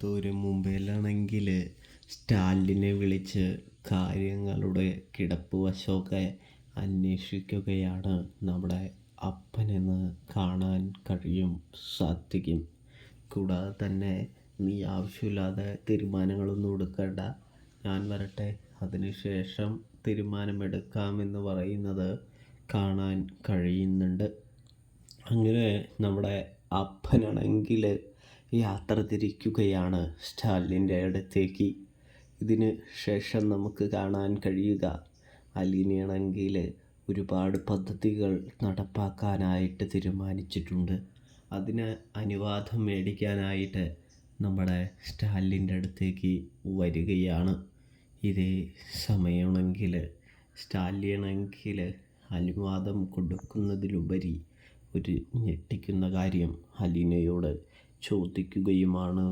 കോയമ്പത്തൂർ മുംബൈയിലാണെങ്കിൽ സ്റ്റാലിനെ വിളിച്ച് കാര്യങ്ങളുടെ കിടപ്പ് വശമൊക്കെ അന്വേഷിക്കുകയാണ് നമ്മുടെ അപ്പനെന്ന് കാണാൻ സാധിക്കും. കൂടാതെ തന്നെ നീ ആവശ്യമില്ലാതെ തീരുമാനങ്ങളൊന്നും എടുക്കേണ്ട, ഞാൻ വരട്ടെ, അതിനുശേഷം തീരുമാനമെടുക്കാമെന്ന് പറയുന്നത് കാണാൻ കഴിയുന്നുണ്ട്. അങ്ങനെ നമ്മുടെ അപ്പനാണെങ്കിൽ യാത്ര തിരിക്കുകയാണ് സ്റ്റാലിൻ്റെ അടുത്തേക്ക്. ഇതിന് ശേഷം നമുക്ക് കാണാൻ കഴിയുക, അലീനയാണെങ്കിൽ ഒരുപാട് പദ്ധതികൾ നടപ്പാക്കാനായിട്ട് തീരുമാനിച്ചിട്ടുണ്ട്. അതിന് അനുവാദം മേടിക്കാനായിട്ട് നമ്മുടെ സ്റ്റാലിൻ്റെ അടുത്തേക്ക് വരികയാണ്. ഇതേ സമയമാണെങ്കിൽ സ്റ്റാലിനാണെങ്കിൽ അനുവാദം കൊടുക്കുന്നതിലുപരി ഒരു ഞെട്ടിക്കുന്ന കാര്യം അലീനയോട് ചോദിക്കുകയുമാണ്.